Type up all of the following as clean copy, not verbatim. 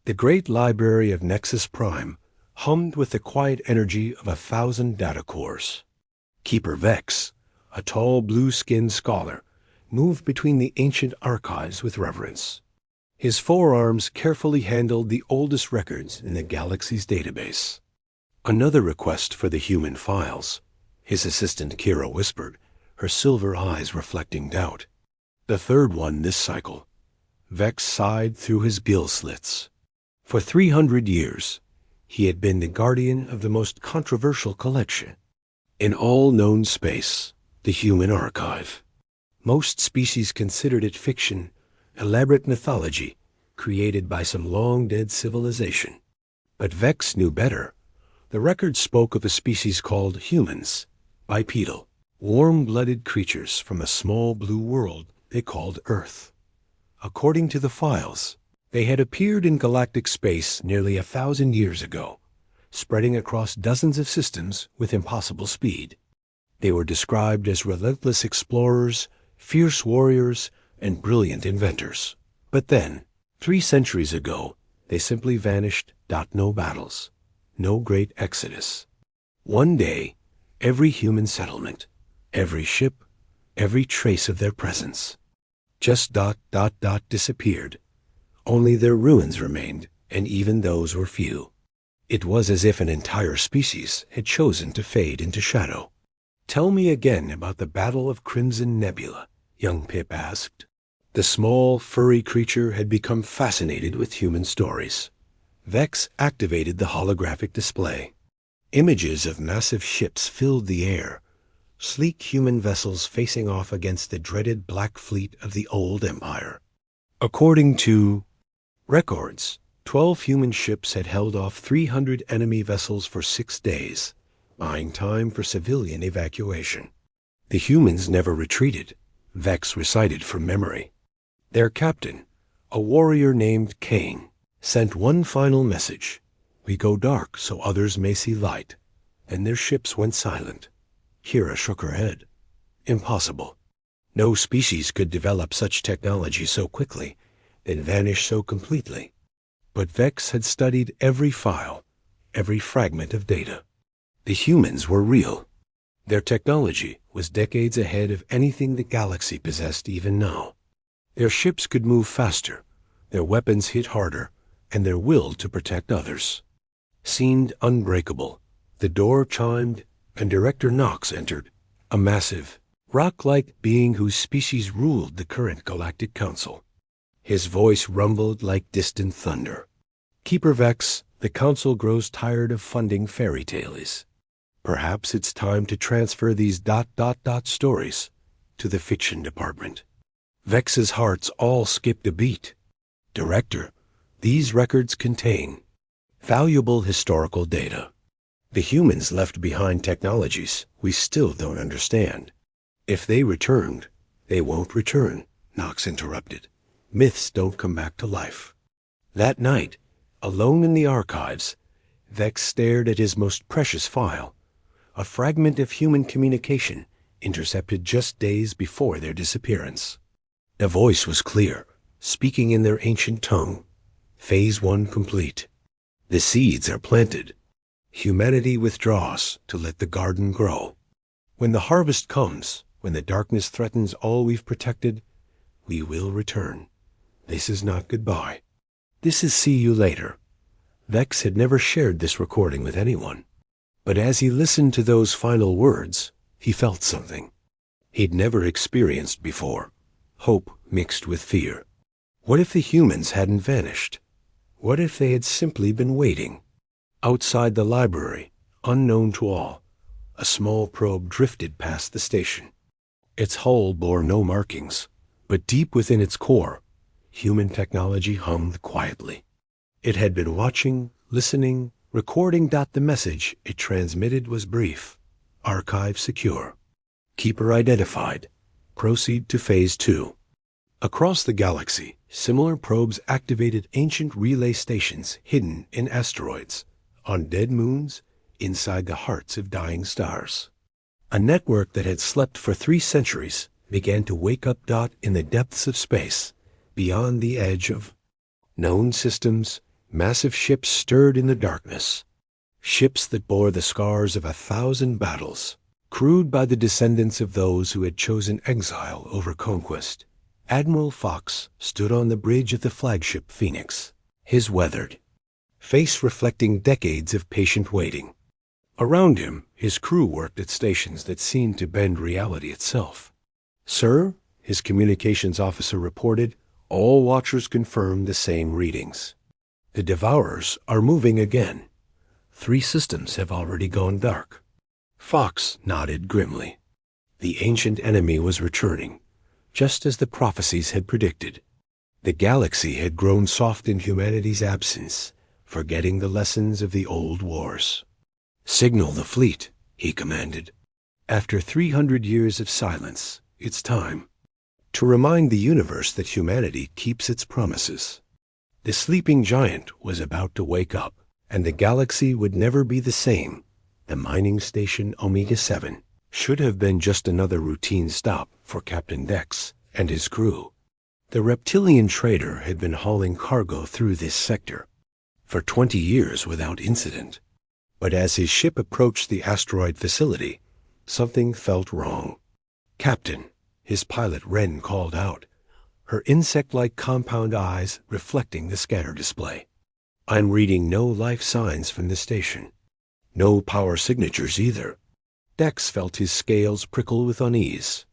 The great library of Nexus Prime hummed with the quiet energy of 1,000 data cores. Keeper Vex, a tall blue-skinned scholar, moved between the ancient archives with reverence. His forearms carefully handled the oldest records in the galaxy's database. "Another request for the human files," his assistant Kira whispered, her silver eyes reflecting doubt. "The third one this cycle." Vex sighed through his gill slits. For 300 years, he had been the guardian of the most controversial collection in all known space, the human archive. Most species considered it fiction, elaborate mythology created by some long-dead civilization. But Vex knew better. The record spoke of a species called humans, bipedal, warm-blooded creatures from a small blue world they called Earth. According to the files, they had appeared in galactic space nearly 1,000 years ago, spreading across dozens of systems with impossible speed. They were described as relentless explorers, fierce warriors, and brilliant inventors. But then, 3 centuries ago, they simply vanished. No battles, no great exodus. One day, every human settlement, every ship, every trace of their presence, just disappeared. Only their ruins remained, and even those were few. It was as if an entire species had chosen to fade into shadow. "Tell me again about the Battle of Crimson Nebula," young Pip asked. The small, furry creature had become fascinated with human stories. Vex activated the holographic display. Images of massive ships filled the air, sleek human vessels facing off against the dreaded Black Fleet of the old Empire. According to records, 12 human ships had held off 300 enemy vessels for 6 days, buying time for civilian evacuation. The humans never retreated, Vex recited from memory. Their captain, a warrior named Kane, sent one final message: "We go dark so others may see light," and their ships went silent. Kira shook her head. Impossible. No species could develop such technology so quickly, then vanish so completely. But Vex had studied every file, every fragment of data. The humans were real. Their technology was decades ahead of anything the galaxy possessed even now. Their ships could move faster, their weapons hit harder, and their will to protect others seemed unbreakable. The door chimed, and Director Knox entered, a massive, rock-like being whose species ruled the current Galactic Council. His voice rumbled like distant thunder. "Keeper Vex, the Council grows tired of funding fairy tales. Perhaps it's time to transfer these stories to the fiction department." Vex's hearts all skipped a beat. "Director, these records contain valuable historical data. The humans left behind technologies we still don't understand. If they returned, they won't return," Knox interrupted. "Myths don't come back to life." That night, alone in the archives, Vex stared at his most precious file, a fragment of human communication intercepted just days before their disappearance. The voice was clear, speaking in their ancient tongue. Phase 1 complete. The seeds are planted. Humanity withdraws to let the garden grow. When the harvest comes, when the darkness threatens all we've protected, we will return. This is not goodbye. This is see you later. Vex had never shared this recording with anyone. But as he listened to those final words, he felt something he'd never experienced before. Hope mixed with fear. What if the humans hadn't vanished? What if they had simply been waiting? Outside the library, unknown to all, a small probe drifted past the station. Its hull bore no markings, but deep within its core, human technology hummed quietly. It had been watching, listening, recording. The message it transmitted was brief: "Archive secure. Keeper identified. Proceed to Phase 2. Across the galaxy, similar probes activated ancient relay stations hidden in asteroids, on dead moons, inside the hearts of dying stars. A network that had slept for 3 centuries began to wake up. In the depths of space, beyond the edge of known systems, Massive ships stirred in the darkness. Ships that bore the scars of 1,000 battles, crewed by the descendants of those who had chosen exile over conquest. Admiral Fox stood on the bridge of the flagship Phoenix, his weathered face reflecting decades of patient waiting. Around him, his crew worked at stations that seemed to bend reality itself. "Sir," his communications officer reported, "all watchers confirm the same readings. The devourers are moving again. 3 systems have already gone dark." Fox nodded grimly. The ancient enemy was returning, just as the prophecies had predicted. The galaxy had grown soft in humanity's absence, forgetting the lessons of the old wars. "Signal the fleet," he commanded. "After 300 years of silence, it's time to remind the universe that humanity keeps its promises." The sleeping giant was about to wake up, and the galaxy would never be the same. The mining station Omega-7 should have been just another routine stop for Captain Dex and his crew. The reptilian trader had been hauling cargo through this sector for 20 years without incident. But as his ship approached the asteroid facility, something felt wrong. "Captain," his pilot Wren called out, her insect-like compound eyes reflecting the scanner display. "I'm reading no life signs from the station. No power signatures either." Dex felt his scales prickle with unease.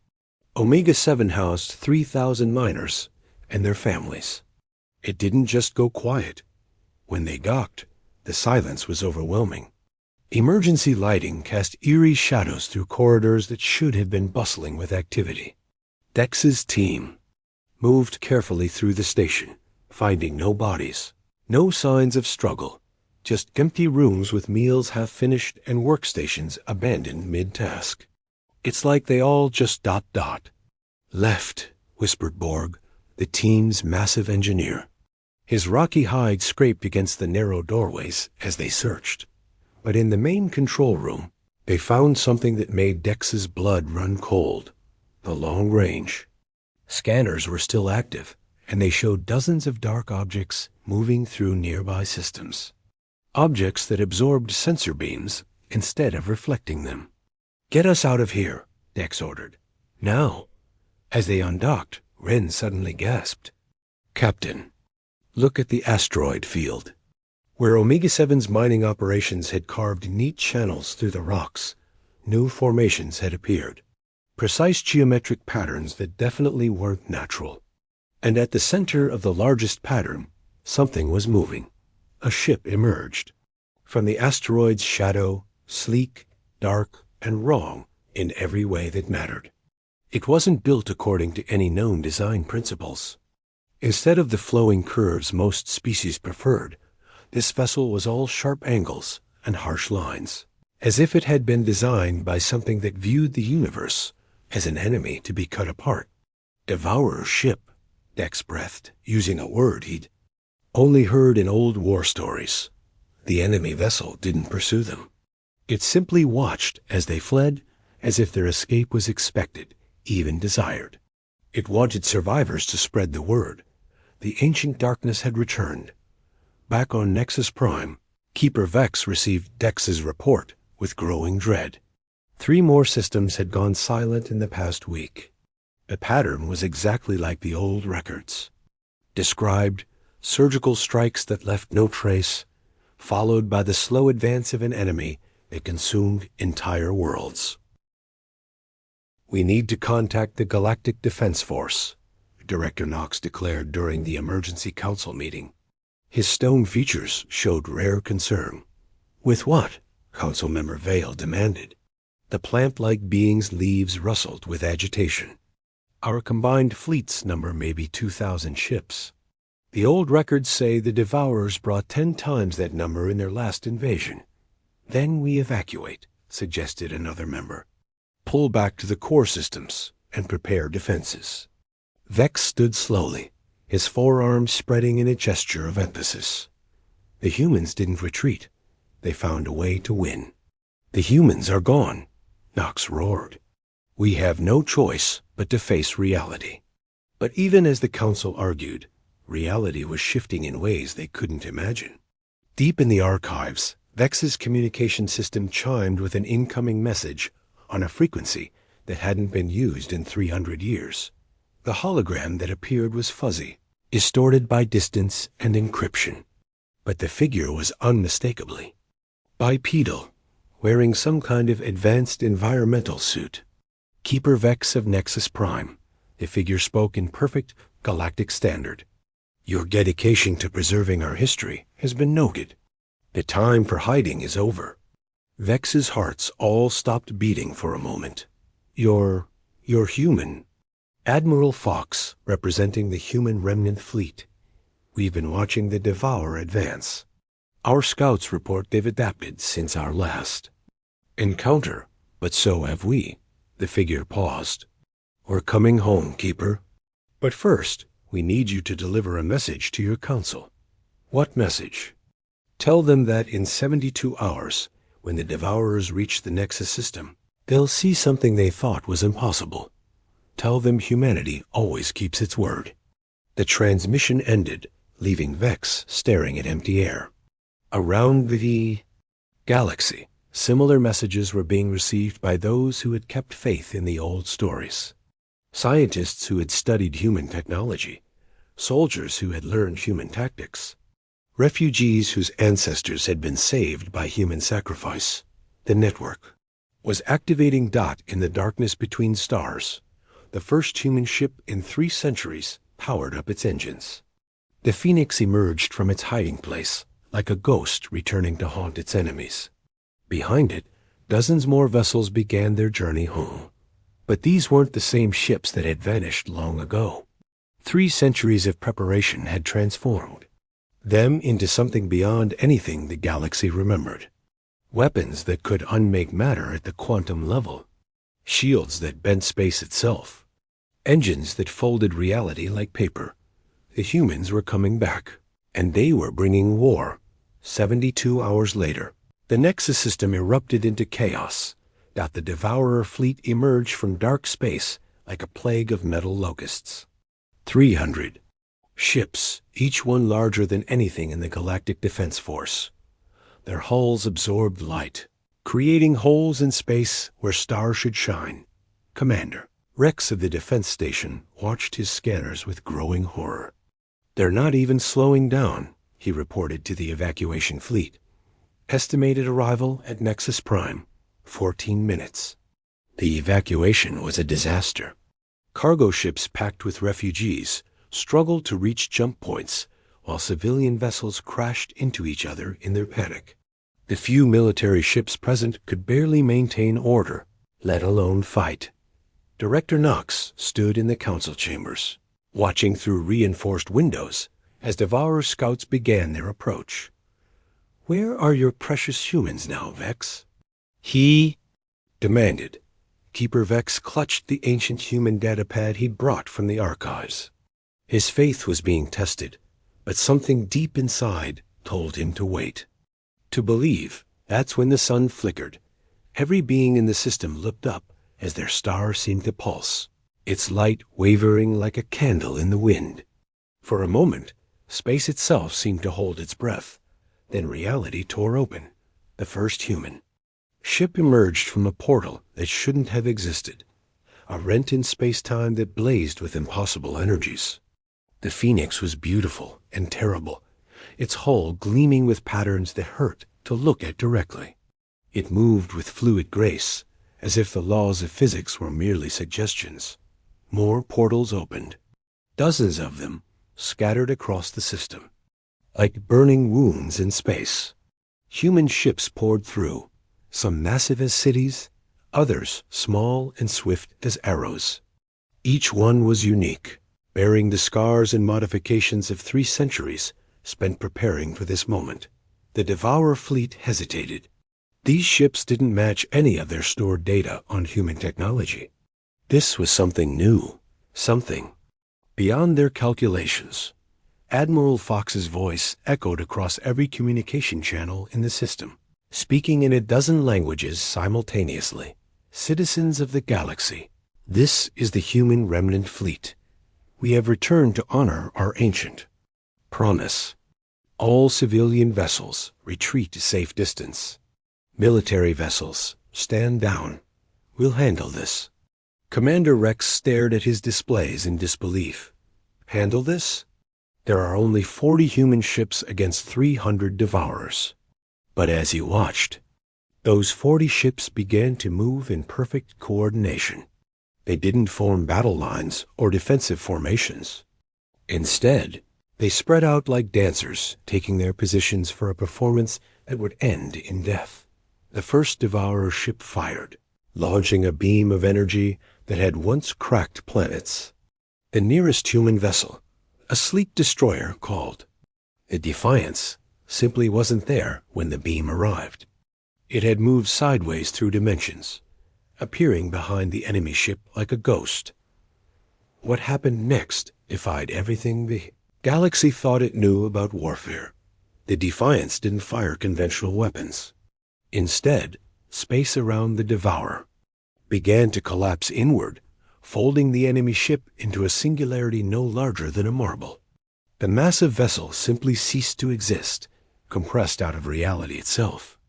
Omega-7 housed 3,000 miners and their families. It didn't just go quiet. When they docked, the silence was overwhelming. Emergency lighting cast eerie shadows through corridors that should have been bustling with activity. Dex's team moved carefully through the station, finding no bodies, no signs of struggle, just empty rooms with meals half finished and workstations abandoned mid-task. "It's like they all just ... left," whispered Borg, the team's massive engineer. His rocky hide scraped against the narrow doorways as they searched. But in the main control room, they found something that made Dex's blood run cold: the long range. Scanners were still active, and they showed dozens of dark objects moving through nearby systems. Objects that absorbed sensor beams instead of reflecting them. "Get us out of here," Dex ordered. "Now." As they undocked, Wren suddenly gasped. "Captain, look at the asteroid field." Where Omega-7's mining operations had carved neat channels through the rocks, new formations had appeared. Precise geometric patterns that definitely weren't natural. And at the center of the largest pattern, something was moving. A ship emerged. From the asteroid's shadow, sleek, dark, and wrong in every way that mattered. It wasn't built according to any known design principles. Instead of the flowing curves most species preferred, this vessel was all sharp angles and harsh lines, as if it had been designed by something that viewed the universe as an enemy to be cut apart. "Devourer's ship," Dex breathed, using a word he'd only heard in old war stories. The enemy vessel didn't pursue them. It simply watched as they fled, as if their escape was expected, even desired. It wanted survivors to spread the word. The ancient darkness had returned. Back on Nexus Prime, Keeper Vex received Dex's report with growing dread. 3 more systems had gone silent in the past week. The pattern was exactly like the old records. Described surgical strikes that left no trace, followed by the slow advance of an enemy that consumed entire worlds. "We need to contact the Galactic Defense Force," Director Knox declared during the emergency council meeting. His stone features showed rare concern. "With what?" Council Member Vale demanded. The plant-like being's leaves rustled with agitation. "Our combined fleets number maybe 2,000 ships. The old records say the Devourers brought 10 times that number in their last invasion. Then we evacuate," suggested another member. "Pull back to the core systems and prepare defenses." Vex stood slowly, his forearms spreading in a gesture of emphasis. "The humans didn't retreat. They found a way to win." "The humans are gone," Knox roared. "We have no choice but to face reality." But even as the council argued, Reality was shifting in ways they couldn't imagine. Deep in the archives, Vex's communication system chimed with an incoming message on a frequency that hadn't been used in 300 years. The hologram that appeared was fuzzy, distorted by distance and encryption. But the figure was unmistakably bipedal, wearing some kind of advanced environmental suit. Keeper Vex of Nexus Prime, the figure spoke in perfect galactic standard. Your dedication to preserving our history has been noted. The time for hiding is over. Vex's hearts all stopped beating for a moment. You're human. Admiral Fox, representing the human remnant fleet. We've been watching the Devourer advance. Our scouts report they've adapted since our last encounter, but so have we. The figure paused. We're coming home, Keeper. But first, we need you to deliver a message to your council. What message? Tell them that in 72 hours, when the Devourers reach the Nexus system, they'll see something they thought was impossible. Tell them humanity always keeps its word. The transmission ended, leaving Vex staring at empty air. Around the galaxy, similar messages were being received by those who had kept faith in the old stories. Scientists who had studied human technology, soldiers who had learned human tactics, refugees whose ancestors had been saved by human sacrifice. The network was activating Dot in the darkness between stars. The first human ship in 3 centuries powered up its engines. The Phoenix emerged from its hiding place, like a ghost returning to haunt its enemies. Behind it, dozens more vessels began their journey home. But these weren't the same ships that had vanished long ago. 3 centuries of preparation had transformed them into something beyond anything the galaxy remembered. Weapons that could unmake matter at the quantum level. Shields that bent space itself. Engines that folded reality like paper. The humans were coming back, and they were bringing war. 72 hours later, the Nexus system erupted into chaos. The Devourer fleet emerged from dark space like a plague of metal locusts. 300 ships, each one larger than anything in the Galactic Defense Force. Their hulls absorbed light, creating holes in space where stars should shine. Commander Rex of the defense station watched his scanners with growing horror. They're not even slowing down, he reported to the evacuation fleet. Estimated arrival at Nexus Prime, 14 minutes. The evacuation was a disaster. Cargo ships packed with refugees struggled to reach jump points, while civilian vessels crashed into each other in their panic. The few military ships present could barely maintain order, let alone fight. Director Knox stood in the council chambers, watching through reinforced windows as Devourer scouts began their approach. Where are your precious humans now, Vex? He demanded. Keeper Vex clutched the ancient human datapad he'd brought from the archives. His faith was being tested, but something deep inside told him to wait. To believe. That's when the sun flickered. Every being in the system looked up as their star seemed to pulse, its light wavering like a candle in the wind. For a moment, space itself seemed to hold its breath. Then reality tore open. The first human ship emerged from a portal that shouldn't have existed, a rent in space-time that blazed with impossible energies. The Phoenix was beautiful and terrible, its hull gleaming with patterns that hurt to look at directly. It moved with fluid grace, as if the laws of physics were merely suggestions. More portals opened, dozens of them scattered across the system. Like burning wounds in space, human ships poured through, some massive as cities, others small and swift as arrows. Each one was unique, bearing the scars and modifications of 3 centuries spent preparing for this moment. The Devourer fleet hesitated. These ships didn't match any of their stored data on human technology. This was something new, something beyond their calculations. Admiral Fox's voice echoed across every communication channel in the system, speaking in a dozen languages simultaneously. Citizens of the galaxy, this is the human remnant fleet. We have returned to honor our ancient Promise. All civilian vessels retreat to safe distance. Military vessels, stand down. We'll handle this. Commander Rex stared at his displays in disbelief. Handle this? There are only 40 human ships against 300 devourers. But as he watched, those 40 ships began to move in perfect coordination. They didn't form battle lines or defensive formations. Instead, they spread out like dancers, taking their positions for a performance that would end in death. The first devourer ship fired, launching a beam of energy that had once cracked planets. The nearest human vessel, a sleek destroyer, called. The Defiance simply wasn't there when the beam arrived. It had moved sideways through dimensions, appearing behind the enemy ship like a ghost. What happened next defied everything the galaxy thought it knew about warfare. The Defiance didn't fire conventional weapons. Instead, space around the Devourer began to collapse inward, folding the enemy ship into a singularity no larger than a marble. The massive vessel simply ceased to exist, compressed out of reality itself.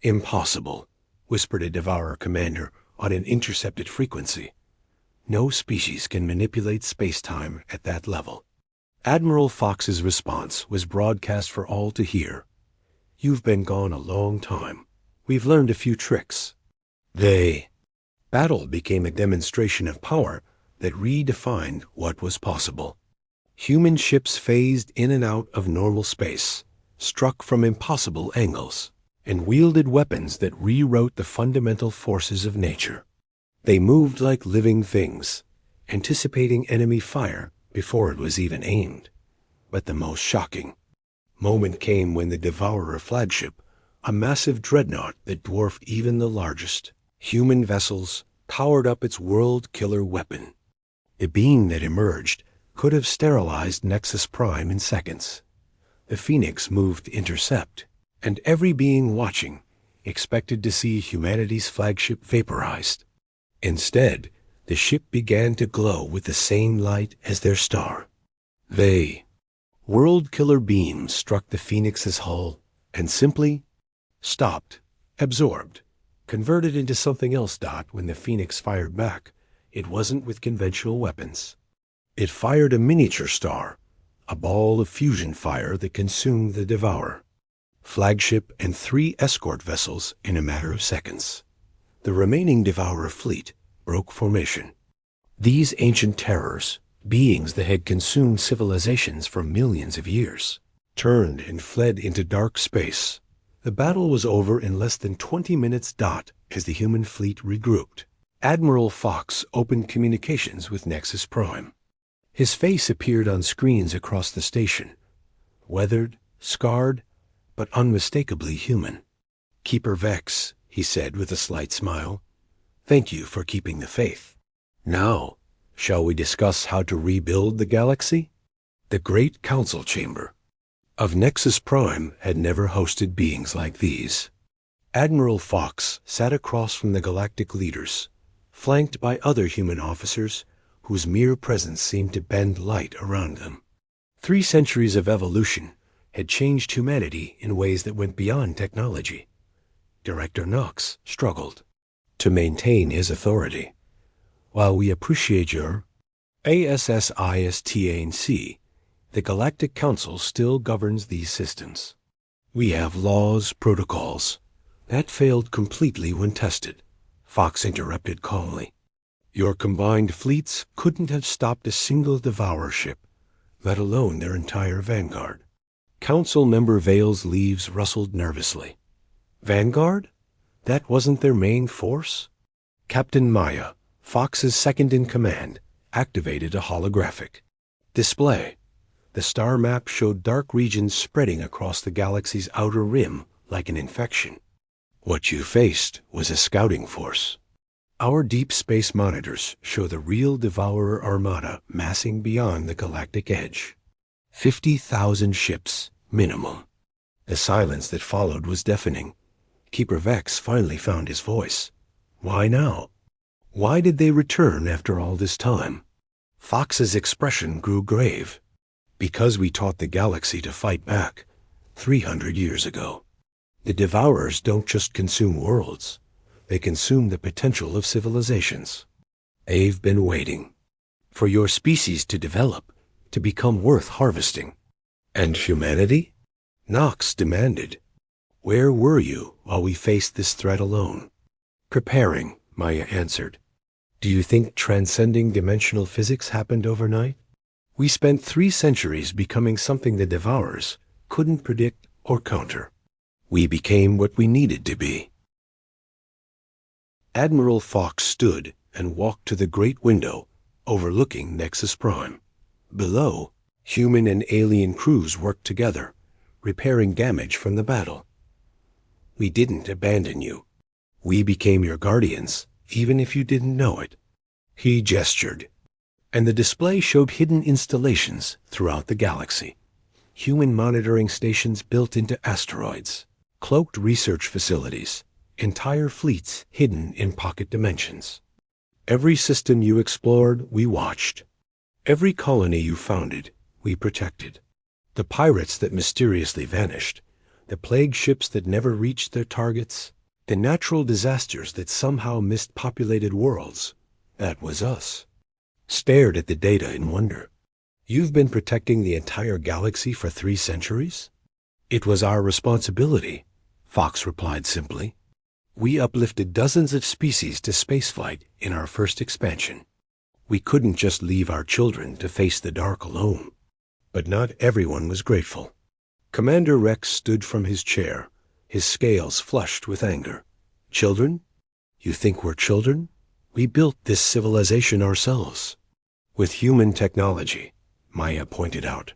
Impossible, whispered a Devourer commander on an intercepted frequency. No species can manipulate space-time at that level. Admiral Fox's response was broadcast for all to hear. You've been gone a long time. We've learned a few tricks. Battle became a demonstration of power that redefined what was possible. Human ships phased in and out of normal space, struck from impossible angles, and wielded weapons that rewrote the fundamental forces of nature. They moved like living things, anticipating enemy fire before it was even aimed. But the most shocking moment came when the Devourer flagship, a massive dreadnought that dwarfed even the largest human vessels, powered up its world-killer weapon. The beam that emerged could have sterilized Nexus Prime in seconds. The Phoenix moved to intercept, and every being watching expected to see humanity's flagship vaporized. Instead, the ship began to glow with the same light as their star. World-killer beams struck the Phoenix's hull and simply stopped, absorbed, converted into something else. When the Phoenix fired back, it wasn't with conventional weapons. It fired a miniature star, a ball of fusion fire that consumed the Devourer, flagship, and 3 escort vessels in a matter of seconds. The remaining Devourer fleet broke formation. These ancient terrors, beings that had consumed civilizations for millions of years, turned and fled into dark space. The battle was over in less than 20 minutes as the human fleet regrouped. Admiral Fox opened communications with Nexus Prime. His face appeared on screens across the station, weathered, scarred, but unmistakably human. "Keeper Vex," he said with a slight smile, "thank you for keeping the faith. Now, shall we discuss how to rebuild the galaxy?" The Great Council Chamber of Nexus Prime had never hosted beings like these. Admiral Fox sat across from the galactic leaders, flanked by other human officers whose mere presence seemed to bend light around them. 3 centuries of evolution had changed humanity in ways that went beyond technology. Director Knox struggled to maintain his authority. While we appreciate your ASSISTANC, the Galactic Council still governs these systems. We have laws, protocols. That failed completely when tested, Fox interrupted calmly. Your combined fleets couldn't have stopped a single Devourer ship, let alone their entire vanguard. Council member Vale's leaves rustled nervously. Vanguard? That wasn't their main force? Captain Maya, Fox's second-in-command, activated a holographic display. The star map showed dark regions spreading across the galaxy's outer rim like an infection. What you faced was a scouting force. Our deep space monitors show the real Devourer armada massing beyond the galactic edge. 50,000 ships, minimum. The silence that followed was deafening. Keeper Vex finally found his voice. Why now? Why did they return after all this time? Fox's expression grew grave. Because we taught the galaxy to fight back 300 years ago. The devourers don't just consume worlds. They consume the potential of civilizations. They've been waiting for your species to develop, to become worth harvesting. And humanity? Nox demanded. Where were you while we faced this threat alone? Preparing, Maya answered. Do you think transcending dimensional physics happened overnight? We spent 3 centuries becoming something the devourers couldn't predict or counter. We became what we needed to be. Admiral Fox stood and walked to the great window overlooking Nexus Prime. Below, human and alien crews worked together, repairing damage from the battle. We didn't abandon you. We became your guardians, even if you didn't know it. He gestured, and the display showed hidden installations throughout the galaxy. Human monitoring stations built into asteroids, cloaked research facilities, entire fleets hidden in pocket dimensions. Every system you explored, we watched. Every colony you founded, we protected. The pirates that mysteriously vanished, the plague ships that never reached their targets, the natural disasters that somehow missed populated worlds, that was us. Stared at the data in wonder. You've been protecting the entire galaxy for 3 centuries? It was our responsibility, Fox replied simply. We uplifted dozens of species to spaceflight in our first expansion. We couldn't just leave our children to face the dark alone. But not everyone was grateful. Commander Rex stood from his chair, his scales flushed with anger. Children? You think we're children? We built this civilization ourselves. With human technology, Maya pointed out.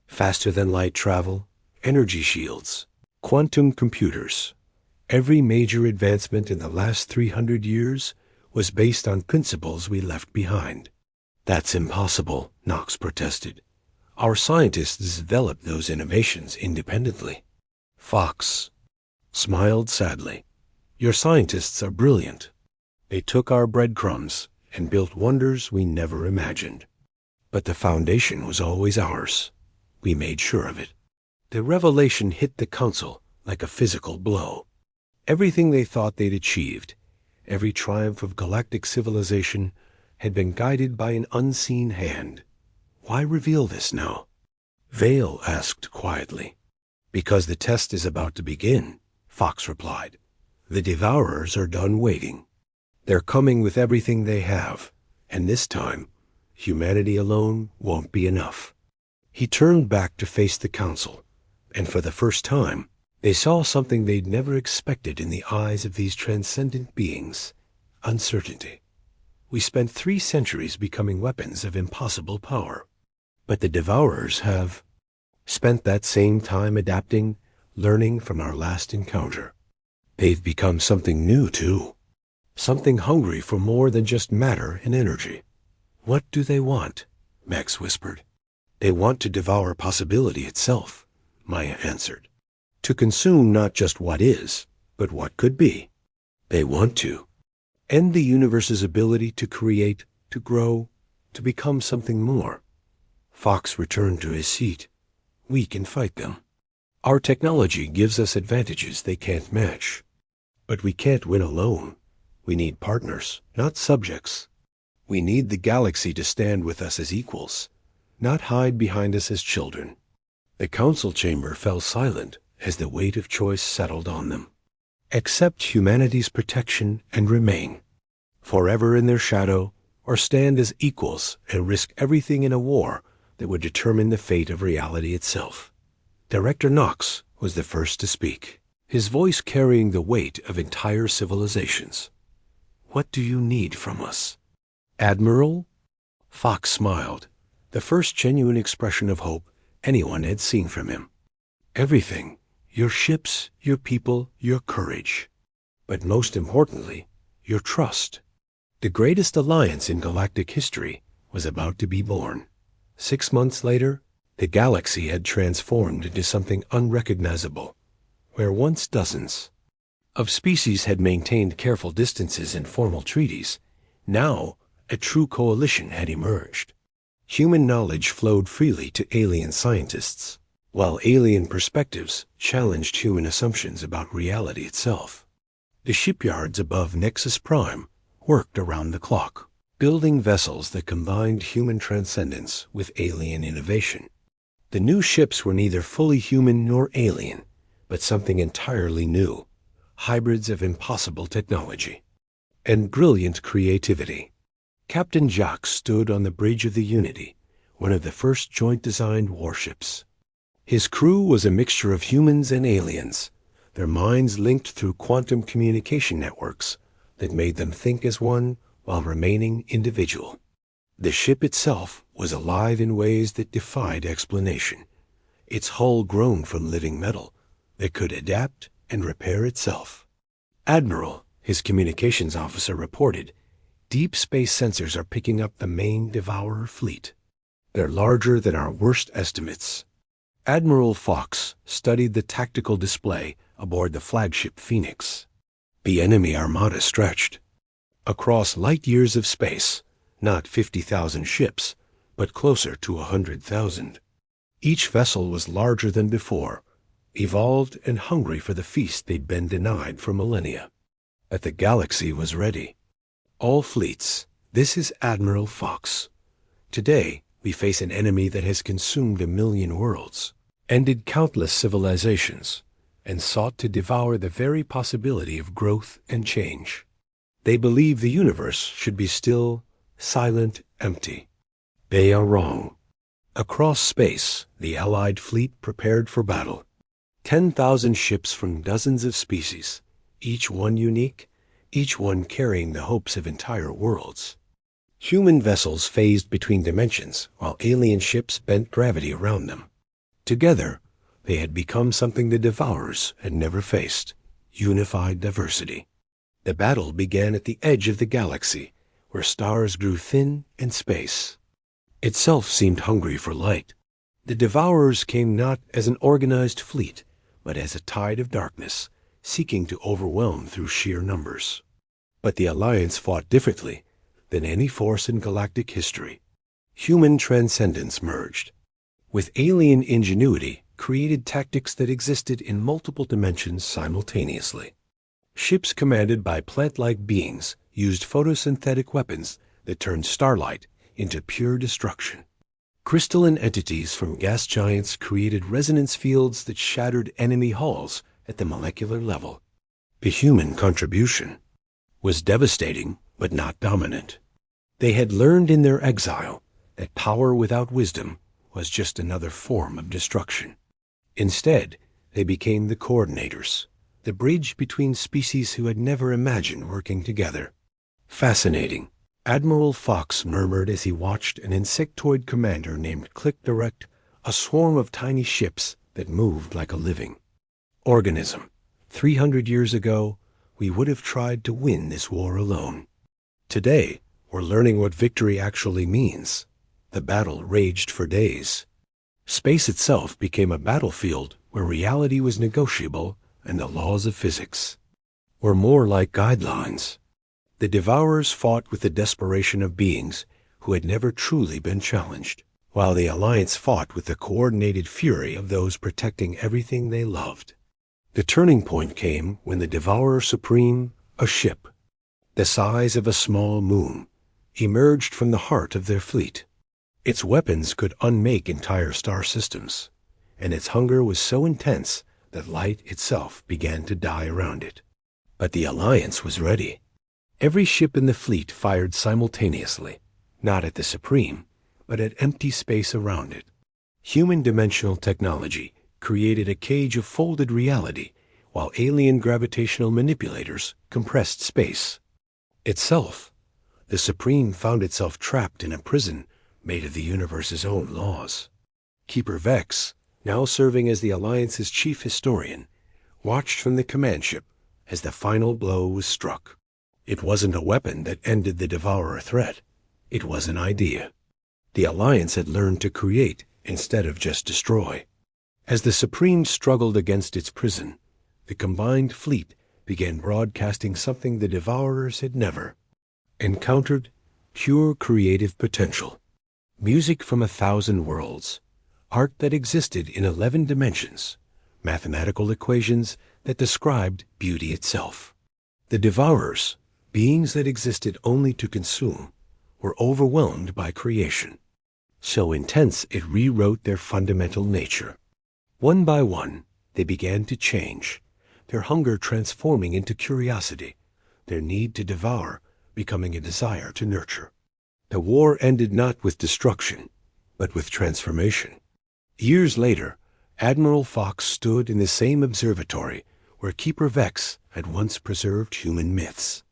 Faster than light travel, energy shields, quantum computers. Every major advancement in the last 300 years was based on principles we left behind. That's impossible, Nox protested. Our scientists developed those innovations independently. Fox smiled sadly. Your scientists are brilliant. They took our breadcrumbs and built wonders we never imagined. But the foundation was always ours. We made sure of it. The revelation hit the Council like a physical blow. Everything they thought they'd achieved, every triumph of galactic civilization, had been guided by an unseen hand. Why reveal this now? Vale asked quietly. Because the test is about to begin, Fox replied. The devourers are done waiting. They're coming with everything they have, and this time, humanity alone won't be enough. He turned back to face the Council, and for the first time, they saw something they'd never expected in the eyes of these transcendent beings: uncertainty. We spent 3 centuries becoming weapons of impossible power. But the devourers have spent that same time adapting, learning from our last encounter. They've become something new, too. Something hungry for more than just matter and energy. What do they want? Max whispered. They want to devour possibility itself, Maya answered. To consume not just what is, but what could be. They want to end the universe's ability to create, to grow, to become something more. Fox returned to his seat. We can fight them. Our technology gives us advantages they can't match. But we can't win alone. We need partners, not subjects. We need the galaxy to stand with us as equals, not hide behind us as children. The council chamber fell silent as the weight of choice settled on them. Accept humanity's protection and remain, forever in their shadow, or stand as equals and risk everything in a war that would determine the fate of reality itself. Director Nox was the first to speak, his voice carrying the weight of entire civilizations. What do you need from us? Admiral? Fox smiled, the first genuine expression of hope anyone had seen from him. Everything. Your ships, your people, your courage. But most importantly, your trust. The greatest alliance in galactic history was about to be born. 6 months later, the galaxy had transformed into something unrecognizable, where once dozens of species had maintained careful distances and formal treaties. Now, a true coalition had emerged. Human knowledge flowed freely to alien scientists, while alien perspectives challenged human assumptions about reality itself. The shipyards above Nexus Prime worked around the clock, building vessels that combined human transcendence with alien innovation. The new ships were neither fully human nor alien, but something entirely new, hybrids of impossible technology and brilliant creativity. Captain Jacques stood on the bridge of the Unity, one of the first joint-designed warships. His crew was a mixture of humans and aliens, their minds linked through quantum communication networks that made them think as one while remaining individual. The ship itself was alive in ways that defied explanation, its hull grown from living metal that could adapt and repair itself. Admiral, his communications officer, reported, "Deep space sensors are picking up the main Devourer fleet. They're larger than our worst estimates." Admiral Fox studied the tactical display aboard the flagship Phoenix. The enemy armada stretched across light years of space, not 50,000 ships, but closer to 100,000. Each vessel was larger than before, evolved and hungry for the feast they'd been denied for millennia. But the galaxy was ready. All fleets, this is Admiral Fox. Today, we face an enemy that has consumed 1 million worlds, ended countless civilizations, and sought to devour the very possibility of growth and change. They believe the universe should be still, silent, empty. They are wrong. Across space, the Allied fleet prepared for battle. 10,000 ships from dozens of species, each one unique, each one carrying the hopes of entire worlds. Human vessels phased between dimensions, while alien ships bent gravity around them. Together, they had become something the Devourers had never faced: unified diversity. The battle began at the edge of the galaxy, where stars grew thin and space itself seemed hungry for light. The Devourers came not as an organized fleet, but as a tide of darkness, seeking to overwhelm through sheer numbers. But the Alliance fought differently than any force in galactic history. Human transcendence merged with alien ingenuity, created tactics that existed in multiple dimensions simultaneously. Ships commanded by plant-like beings used photosynthetic weapons that turned starlight into pure destruction. Crystalline entities from gas giants created resonance fields that shattered enemy hulls at the molecular level. The human contribution was devastating but not dominant. They had learned in their exile that power without wisdom was just another form of destruction. Instead, they became the coordinators, the bridge between species who had never imagined working together. Fascinating, Admiral Fox murmured as he watched an insectoid commander named Click direct a swarm of tiny ships that moved like a living organism. 300 years ago, we would have tried to win this war alone. Today, we're learning what victory actually means. The battle raged for days. Space itself became a battlefield where reality was negotiable and the laws of physics were more like guidelines. The Devourers fought with the desperation of beings who had never truly been challenged, while the Alliance fought with the coordinated fury of those protecting everything they loved. The turning point came when the Devourer Supreme, a ship the size of a small moon, emerged from the heart of their fleet. Its weapons could unmake entire star systems, and its hunger was so intense that light itself began to die around it. But the Alliance was ready. Every ship in the fleet fired simultaneously, not at the Supreme, but at empty space around it. Human dimensional technology created a cage of folded reality, while alien gravitational manipulators compressed space itself. The Supreme found itself trapped in a prison made of the universe's own laws. Keeper Vex, now serving as the Alliance's chief historian, watched from the command ship as the final blow was struck. It wasn't a weapon that ended the Devourer threat. It was an idea. The Alliance had learned to create instead of just destroy. As the Supreme struggled against its prison, the combined fleet began broadcasting something the Devourers had never encountered: pure creative potential. music from 1,000 worlds, art that existed in 11 dimensions, mathematical equations that described beauty itself. The devourers, beings that existed only to consume, were overwhelmed by creation. So intense it rewrote their fundamental nature. One by one, they began to change, their hunger transforming into curiosity, their need to devour becoming a desire to nurture. The war ended not with destruction, but with transformation. Years later, Admiral Fox stood in the same observatory where Keeper Vex had once preserved human myths.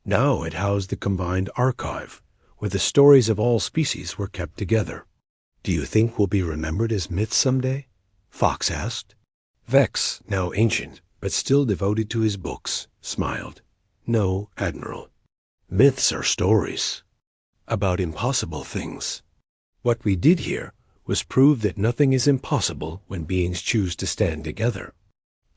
Now it housed the combined archive, where the stories of all species were kept together. "Do you think we'll be remembered as myths someday?" Fox asked. Vex, now ancient, but still devoted to his books, smiled. "No, Admiral. Myths are stories about impossible things. What we did here was prove that nothing is impossible when beings choose to stand together."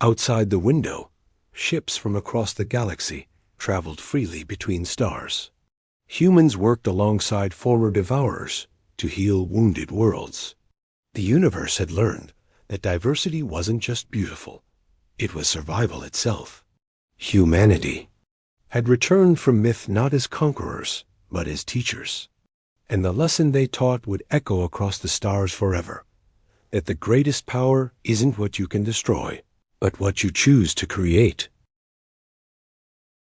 Outside the window, ships from across the galaxy traveled freely between stars. Humans worked alongside former devourers to heal wounded worlds. The universe had learned that diversity wasn't just beautiful, it was survival itself. Humanity had returned from myth not as conquerors, but as teachers. And the lesson they taught would echo across the stars forever, that the greatest power isn't what you can destroy, but what you choose to create.